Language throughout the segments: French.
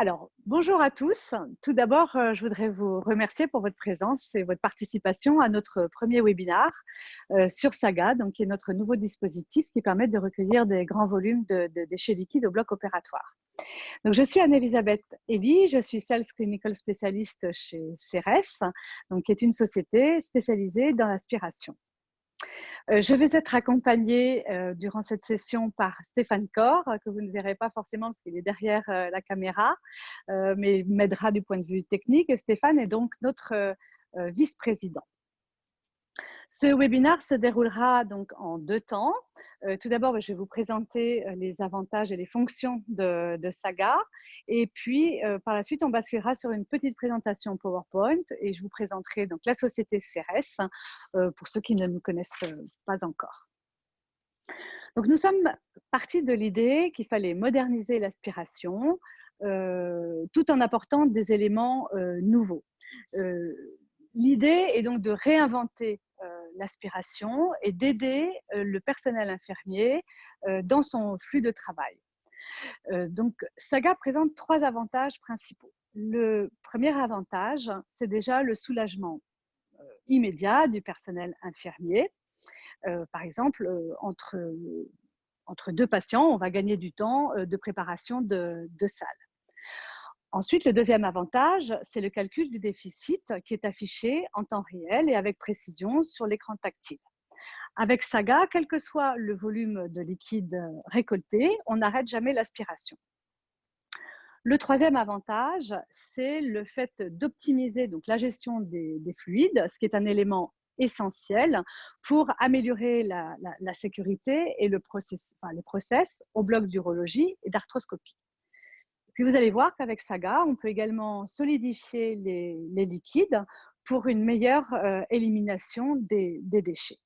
Alors, bonjour à tous. Tout d'abord, je voudrais vous remercier pour votre présence et votre participation à notre premier webinaire sur Saga, donc, qui est notre nouveau dispositif qui permet de recueillir des grands volumes de déchets liquides au bloc opératoire. Donc, je suis Anne-Elisabeth Elie, je suis Sales Clinical Specialist chez CERES, donc, qui est une société spécialisée dans l'aspiration. Je vais être accompagnée durant cette session par Stéphane Corr, que vous ne verrez pas forcément parce qu'il est derrière la caméra, mais m'aidera du point de vue technique. Et Stéphane est donc notre vice-président. Ce webinaire se déroulera donc en deux temps. Tout d'abord, je vais vous présenter les avantages et les fonctions de Saga. Et puis, par la suite, on basculera sur une petite présentation PowerPoint et je vous présenterai donc la société CERES pour ceux qui ne nous connaissent pas encore. Donc, nous sommes partis de l'idée qu'il fallait moderniser l'aspiration tout en apportant des éléments nouveaux. L'idée est donc de réinventer l'aspiration et d'aider le personnel infirmier dans son flux de travail. Donc, Saga présente trois avantages principaux. Le premier avantage, c'est déjà le soulagement immédiat du personnel infirmier. Par exemple, entre deux patients, on va gagner du temps de préparation de salle. Ensuite, le deuxième avantage, c'est le calcul du déficit qui est affiché en temps réel et avec précision sur l'écran tactile. Avec Saga, quel que soit le volume de liquide récolté, on n'arrête jamais l'aspiration. Le troisième avantage, c'est le fait d'optimiser donc la gestion des fluides, ce qui est un élément essentiel pour améliorer la sécurité et les process au bloc d'urologie et d'arthroscopie. Puis vous allez voir qu'avec Saga, on peut également solidifier les liquides pour une meilleure élimination des déchets.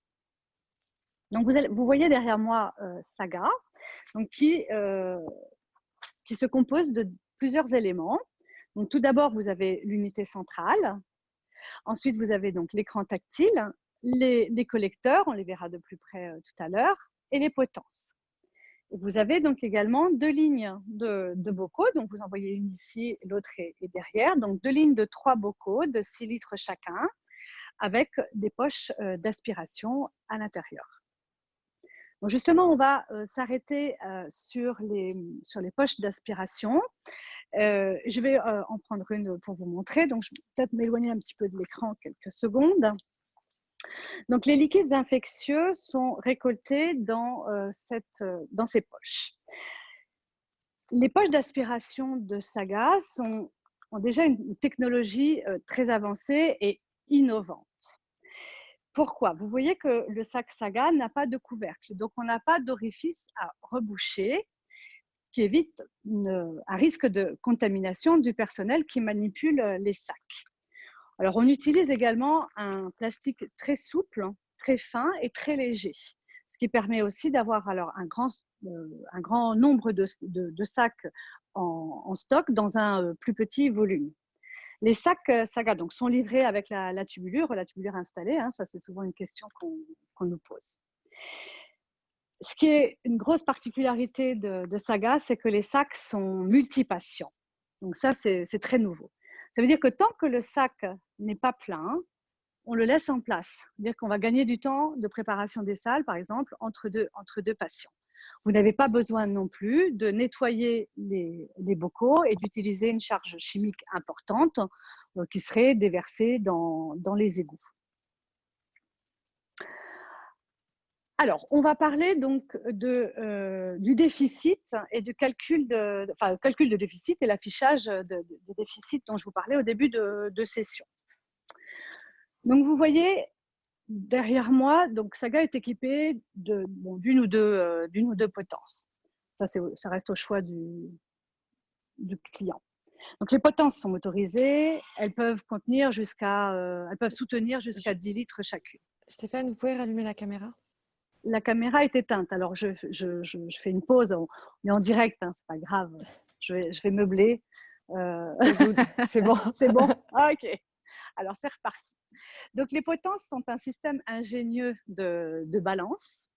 Donc vous voyez derrière moi Saga, donc qui se compose de plusieurs éléments. Donc tout d'abord, vous avez l'unité centrale. Ensuite, vous avez donc l'écran tactile, les collecteurs, on les verra de plus près tout à l'heure, et les potences. Et vous avez donc également deux lignes de bocaux, donc vous en voyez une ici, l'autre est derrière, donc deux lignes de 3 bocaux de 6 litres chacun, avec des poches d'aspiration à l'intérieur. Donc justement, on va s'arrêter sur les poches d'aspiration. Je vais en prendre une pour vous montrer, donc je vais peut-être m'éloigner un petit peu de l'écran quelques secondes. Donc, les liquides infectieux sont récoltés dans ces poches. Les poches d'aspiration de Saga ont déjà une technologie très avancée et innovante. Pourquoi? Vous voyez que le sac Saga n'a pas de couvercle, donc on n'a pas d'orifice à reboucher, qui évite un risque de contamination du personnel qui manipule les sacs. Alors, on utilise également un plastique très souple, très fin et très léger, ce qui permet aussi d'avoir alors un grand nombre de sacs en stock dans un plus petit volume. Les sacs Saga donc, sont livrés avec la tubulure installée, hein, ça c'est souvent une question qu'on nous pose. Ce qui est une grosse particularité de Saga, c'est que les sacs sont multipatients. Donc ça, c'est très nouveau. Ça veut dire que tant que le sac n'est pas plein, on le laisse en place. C'est-à-dire qu'on va gagner du temps de préparation des salles, par exemple, entre deux patients. Vous n'avez pas besoin non plus de nettoyer les bocaux et d'utiliser une charge chimique importante qui serait déversée dans les égouts. Alors, on va parler donc du déficit et du calcul de déficit et l'affichage de déficit dont je vous parlais au début de session. Donc, vous voyez derrière moi, donc Saga est équipé d'une ou deux potences. Ça reste au choix du client. Donc, les potences sont motorisées, elles peuvent soutenir jusqu'à 10 litres chacune. Stéphane, vous pouvez rallumer la caméra? La caméra est éteinte, alors je fais une pause, on est en direct, hein, c'est pas grave, je vais meubler. C'est bon. C'est bon? Ah, ok, alors c'est reparti. Donc les potences sont un système ingénieux de balance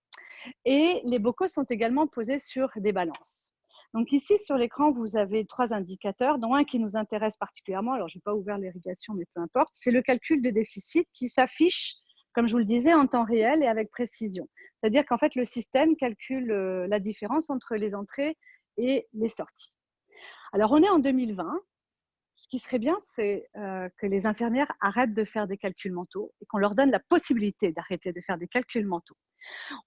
et les bocaux sont également posés sur des balances. Donc ici, sur l'écran, vous avez 3 indicateurs, dont un qui nous intéresse particulièrement. Alors, je n'ai pas ouvert l'irrigation, mais peu importe. C'est le calcul de déficit qui s'affiche, comme je vous le disais, en temps réel et avec précision. C'est-à-dire qu'en fait, le système calcule la différence entre les entrées et les sorties. Alors, on est en 2020. Ce qui serait bien, c'est que les infirmières arrêtent de faire des calculs mentaux et qu'on leur donne la possibilité d'arrêter de faire des calculs mentaux.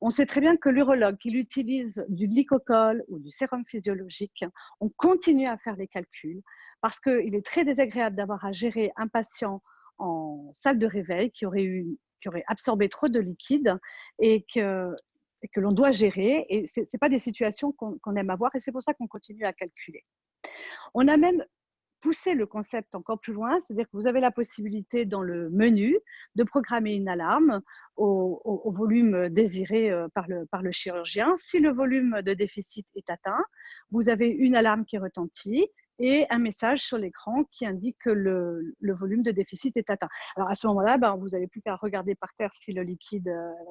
On sait très bien que l'urologue, qu'il utilise du glycocol ou du sérum physiologique, on continue à faire les calculs parce qu'il est très désagréable d'avoir à gérer un patient en salle de réveil qui aurait absorbé trop de liquide et que l'on doit gérer. Et ce n'est pas des situations qu'on aime avoir et c'est pour ça qu'on continue à calculer. On a même pousser le concept encore plus loin, c'est-à-dire que vous avez la possibilité dans le menu de programmer une alarme au volume désiré par le chirurgien. Si le volume de déficit est atteint, vous avez une alarme qui retentit et un message sur l'écran qui indique que le volume de déficit est atteint. Alors à ce moment-là, vous n'avez plus qu'à regarder par terre si le liquide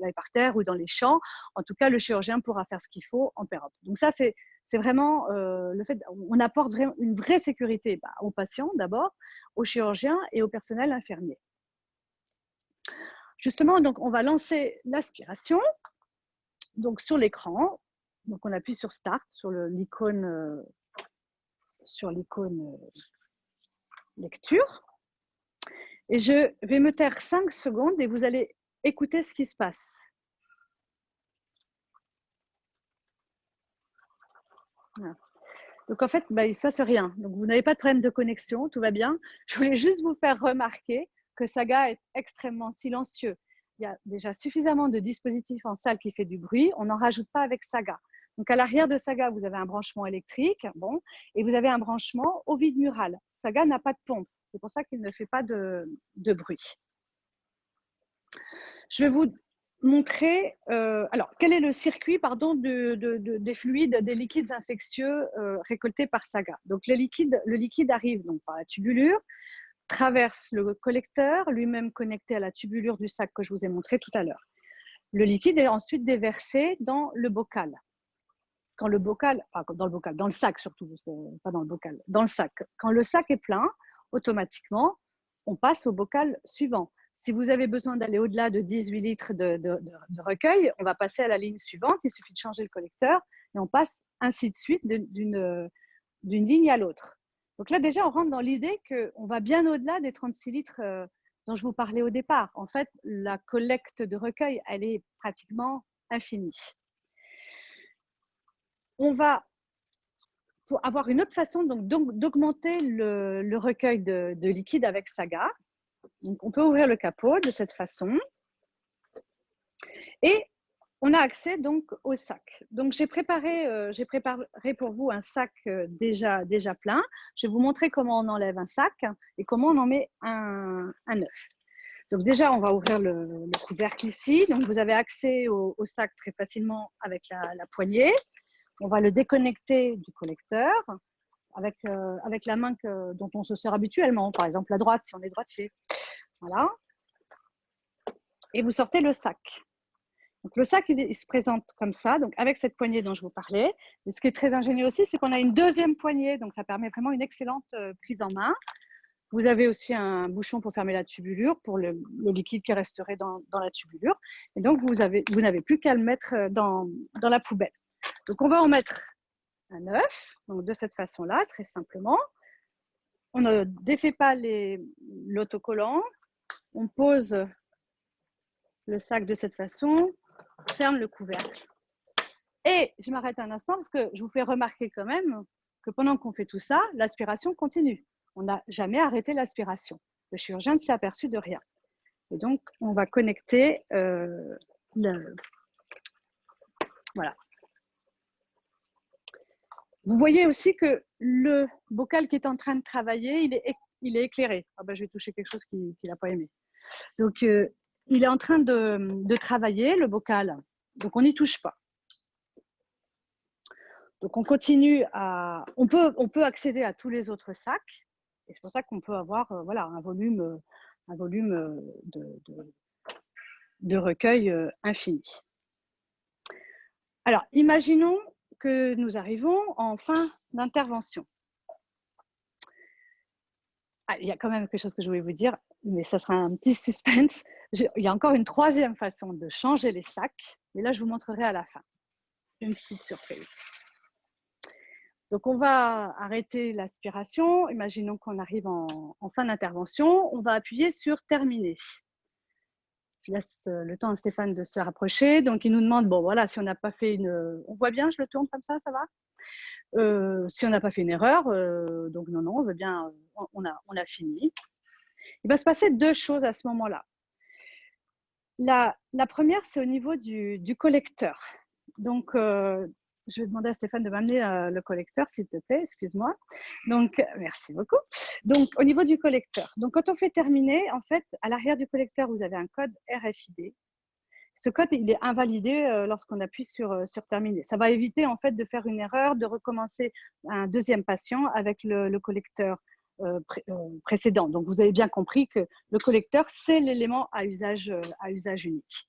est par terre ou dans les champs. En tout cas, le chirurgien pourra faire ce qu'il faut en pérope. Donc ça, c'est vraiment le fait qu'on apporte une vraie sécurité aux patients d'abord, aux chirurgiens et au personnel infirmier. Justement, donc, on va lancer l'aspiration. Donc, sur l'écran, donc on appuie sur Start, sur l'icône lecture. Et je vais me taire 5 secondes et vous allez écouter ce qui se passe. Voilà. Donc, en fait, il ne se passe rien. Donc, vous n'avez pas de problème de connexion, tout va bien. Je voulais juste vous faire remarquer que Saga est extrêmement silencieux. Il y a déjà suffisamment de dispositifs en salle qui fait du bruit. On n'en rajoute pas avec Saga. Donc, à l'arrière de Saga, vous avez un branchement électrique, et vous avez un branchement au vide mural. Saga n'a pas de pompe. C'est pour ça qu'il ne fait pas de bruit. Je vais vous montrer, alors, quel est le circuit des fluides, des liquides infectieux récoltés par Saga. Donc, le liquide arrive donc, par la tubulure, traverse le collecteur, lui-même connecté à la tubulure du sac que je vous ai montré tout à l'heure. Le liquide est ensuite déversé dans le bocal. Dans le sac surtout, pas dans le bocal, dans le sac. Quand le sac est plein, automatiquement, on passe au bocal suivant. Si vous avez besoin d'aller au-delà de 18 litres de recueil, on va passer à la ligne suivante. Il suffit de changer le collecteur et on passe ainsi de suite d'une ligne à l'autre. Donc là, déjà, on rentre dans l'idée qu'on va bien au-delà des 36 litres dont je vous parlais au départ. En fait, la collecte de recueil, elle est pratiquement infinie. On va avoir une autre façon d'augmenter le recueil de liquide avec Saga. Donc, on peut ouvrir le capot de cette façon et on a accès donc au sac. Donc, j'ai préparé pour vous un sac déjà plein. Je vais vous montrer comment on enlève un sac et comment on en met un neuf. Donc, déjà, on va ouvrir le couvercle ici. Donc, vous avez accès au sac très facilement avec la poignée. On va le déconnecter du collecteur avec la main dont on se sert habituellement, par exemple la droite si on est droitier. Voilà. Et vous sortez le sac. Donc, le sac, il se présente comme ça, donc avec cette poignée dont je vous parlais. Et ce qui est très ingénieux aussi, c'est qu'on a une deuxième poignée, donc ça permet vraiment une excellente prise en main. Vous avez aussi un bouchon pour fermer la tubulure, pour le liquide qui resterait dans la tubulure. Et donc, vous n'avez plus qu'à le mettre dans la poubelle. Donc, on va en mettre un neuf, donc de cette façon-là, très simplement. On ne défait pas l'autocollant. On pose le sac de cette façon, ferme le couvercle. Et je m'arrête un instant parce que je vous fais remarquer quand même que pendant qu'on fait tout ça, l'aspiration continue. On n'a jamais arrêté l'aspiration. Le chirurgien ne s'est aperçu de rien. Et donc, on va connecter voilà. Vous voyez aussi que le bocal qui est en train de travailler, il est éclairé. Ah ben, je vais toucher quelque chose qu'il n'a pas aimé. Donc, il est en train de travailler, le bocal. Donc, on n'y touche pas. Donc, on continue on peut accéder à tous les autres sacs. Et c'est pour ça qu'on peut avoir un volume de recueil infini. Alors, imaginons que nous arrivons en fin d'intervention. Ah, il y a quand même quelque chose que je voulais vous dire, mais ça sera un petit suspense. Il y a encore une troisième façon de changer les sacs, mais là, je vous montrerai à la fin. Une petite surprise. Donc, on va arrêter l'aspiration. Imaginons qu'on arrive en fin d'intervention. On va appuyer sur « Terminer ». Je laisse le temps à Stéphane de se rapprocher. Donc, il nous demande, bon, voilà, si on n'a pas fait une... On voit bien, je le tourne comme ça va? Si on n'a pas fait une erreur, donc non, on veut bien, on a fini. Il va se passer deux choses à ce moment-là. La première, c'est au niveau du collecteur. Donc, je vais demander à Stéphane de m'amener le collecteur, s'il te plaît, excuse-moi. Donc, merci beaucoup. Donc, au niveau du collecteur. Donc, quand on fait terminer, en fait, à l'arrière du collecteur, vous avez un code RFID. Ce code, il est invalidé lorsqu'on appuie sur terminer. Ça va éviter, en fait, de faire une erreur, de recommencer un deuxième patient avec le collecteur précédent. Donc, vous avez bien compris que le collecteur, c'est l'élément à usage unique.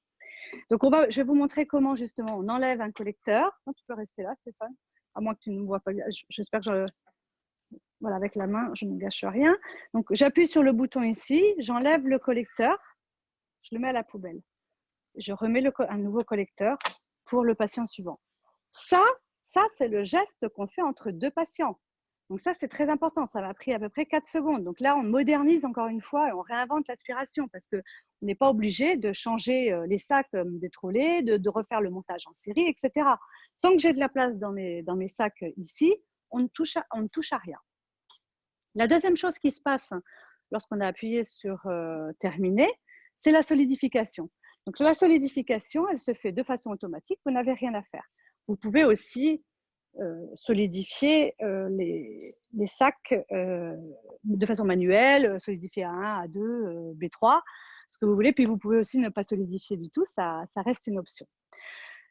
Donc, je vais vous montrer comment, justement, on enlève un collecteur. Oh, tu peux rester là, Stéphane, à moins que tu ne me vois pas. J'espère que voilà, avec la main, je ne gâche rien. Donc, j'appuie sur le bouton ici, j'enlève le collecteur, je le mets à la poubelle. Je remets un nouveau collecteur pour le patient suivant. Ça c'est le geste qu'on fait entre deux patients. Donc ça, c'est très important. Ça m'a pris à peu près 4 secondes. Donc là, on modernise encore une fois et on réinvente l'aspiration parce qu'on n'est pas obligé de changer les sacs des trolley, de refaire le montage en série, etc. Tant que j'ai de la place dans mes sacs ici, on ne touche à rien. La deuxième chose qui se passe lorsqu'on a appuyé sur terminer, c'est la solidification. Donc la solidification, elle se fait de façon automatique, vous n'avez rien à faire. Vous pouvez aussi solidifier les sacs de façon manuelle, solidifier A1, A2, B3, ce que vous voulez. Puis vous pouvez aussi ne pas solidifier du tout, ça reste une option.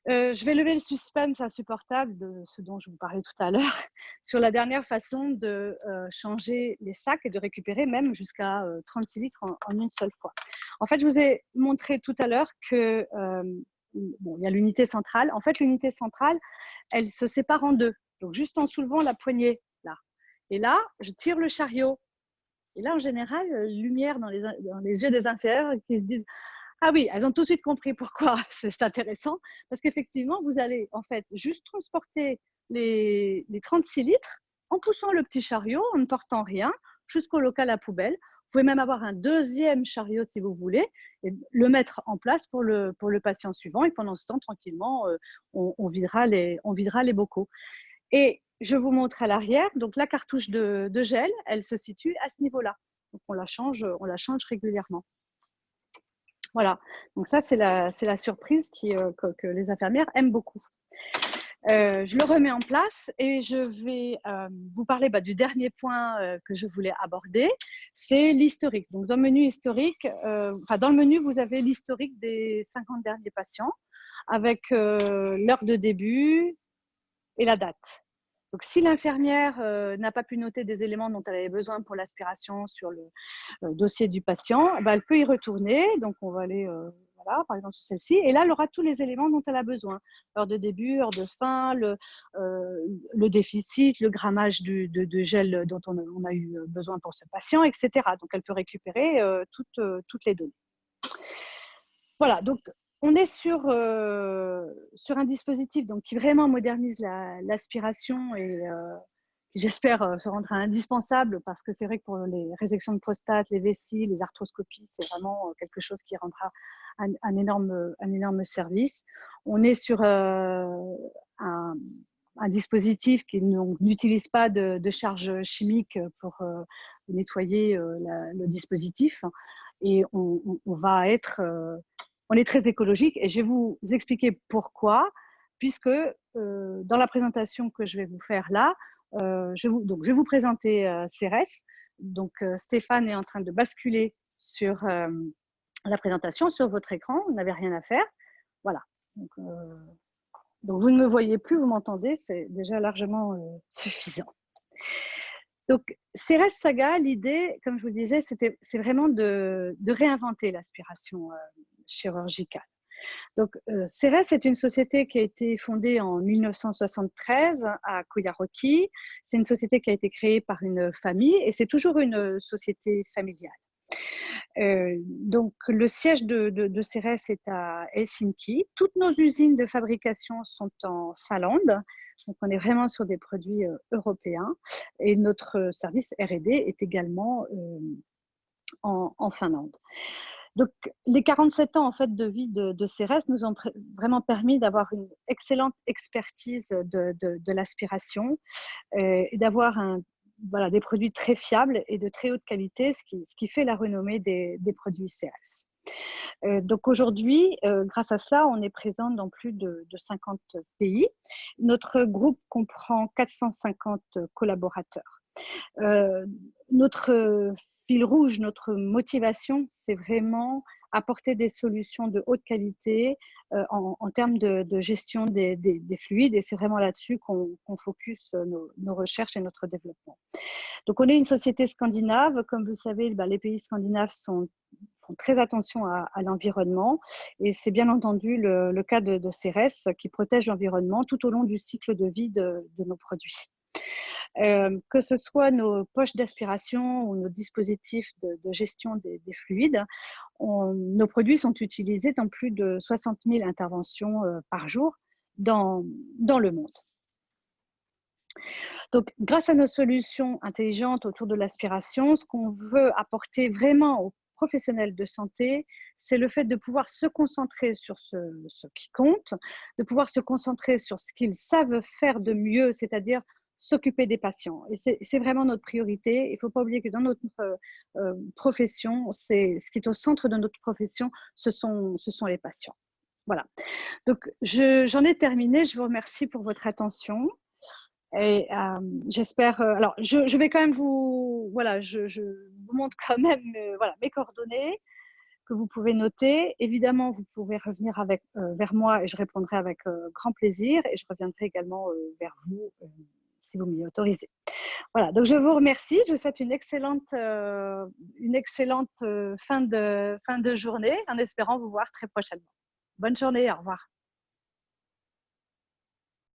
Je vais lever le suspense insupportable de ce dont je vous parlais tout à l'heure sur la dernière façon de changer les sacs et de récupérer même jusqu'à 36 litres en une seule fois. En fait, je vous ai montré tout à l'heure que bon, il y a l'unité centrale. En fait, l'unité centrale, elle se sépare en deux. Donc, juste en soulevant la poignée, là. Et là, je tire le chariot. Et là, en général, lumière dans les yeux des inférieurs qui se disent « Ah oui, elles ont tout de suite compris pourquoi c'est intéressant. » Parce qu'effectivement, vous allez en fait juste transporter les 36 litres en poussant le petit chariot, en ne portant rien, jusqu'au local à poubelle. Vous pouvez même avoir un deuxième chariot si vous voulez et le mettre en place pour le patient suivant. Et pendant ce temps, tranquillement, on videra les bocaux. Et je vous montre à l'arrière, donc la cartouche de gel, elle se situe à ce niveau-là. Donc on la change régulièrement. Voilà, donc ça c'est la surprise que les infirmières aiment beaucoup. Je le remets en place et je vais vous parler du dernier point que je voulais aborder, c'est l'historique. Donc dans le menu historique, dans le menu vous avez l'historique des 50 derniers patients avec l'heure de début et la date. Donc si l'infirmière n'a pas pu noter des éléments dont elle avait besoin pour l'aspiration sur le dossier du patient, elle peut y retourner. Donc on va aller voilà, par exemple sur celle-ci, et là elle aura tous les éléments dont elle a besoin, heure de début, heure de fin, le déficit, le grammage de gel dont on a eu besoin pour ce patient, etc. Donc elle peut récupérer toutes les données. Voilà, donc on est sur un dispositif donc, qui vraiment modernise l'aspiration et qui, j'espère, se rendra indispensable parce que c'est vrai que pour les résections de prostate, les vessies, les arthroscopies, c'est vraiment quelque chose qui rendra un énorme service. On est sur un dispositif qui n'utilise pas de charge chimique pour nettoyer le dispositif et on va être... on est très écologique et je vais vous expliquer pourquoi, puisque dans la présentation que je vais vous faire là, je vais vous présenter CERES. Donc Stéphane est en train de basculer sur la présentation, sur votre écran, vous n'avez rien à faire. Voilà. Donc vous ne me voyez plus, vous m'entendez, c'est déjà largement suffisant. Donc, CERES Saga, l'idée, comme je vous le disais, c'est vraiment de réinventer l'aspiration chirurgicale. Donc, Ceres est une société qui a été fondée en 1973 à Coyaroqui. C'est une société qui a été créée par une famille et c'est toujours une société familiale. Donc, le siège de Ceres est à Helsinki. Toutes nos usines de fabrication sont en Finlande. Donc, on est vraiment sur des produits européens. Et notre service R&D est également en Finlande. Donc, les 47 ans en fait, de vie de Ceres nous ont vraiment permis d'avoir une excellente expertise de l'aspiration et d'avoir voilà, des produits très fiables et de très haute qualité, ce qui fait la renommée des produits Ceres. Donc aujourd'hui, grâce à cela, on est présent dans plus de 50 pays. Notre groupe comprend 450 collaborateurs. Notre fil rouge, notre motivation, c'est vraiment apporter des solutions de haute qualité en termes de gestion des fluides et c'est vraiment là-dessus qu'on focus nos recherches et notre développement. Donc, on est une société scandinave. Comme vous savez, les pays scandinaves font très attention à l'environnement et c'est bien entendu le cas de Ceres qui protège l'environnement tout au long du cycle de vie de nos produits. Que ce soit nos poches d'aspiration ou nos dispositifs de gestion des fluides, nos produits sont utilisés dans plus de 60 000 interventions par jour dans le monde. Donc, grâce à nos solutions intelligentes autour de l'aspiration, ce qu'on veut apporter vraiment aux professionnels de santé, c'est le fait de pouvoir se concentrer sur ce qui compte, de pouvoir se concentrer sur ce qu'ils savent faire de mieux, c'est-à-dire s'occuper des patients. Et c'est vraiment notre priorité. Il ne faut pas oublier que dans notre profession, ce qui est au centre de notre profession, ce sont les patients. Voilà. Donc, j'en ai terminé. Je vous remercie pour votre attention. Et j'espère. Alors, je vais quand même vous. Voilà, je vous montre quand même voilà, mes coordonnées que vous pouvez noter. Évidemment, vous pouvez revenir vers moi et je répondrai avec grand plaisir. Et je reviendrai également vers vous si vous m'y autorisez. Voilà, donc je vous remercie. Je vous souhaite une excellente fin de journée en espérant vous voir très prochainement. Bonne journée, au revoir.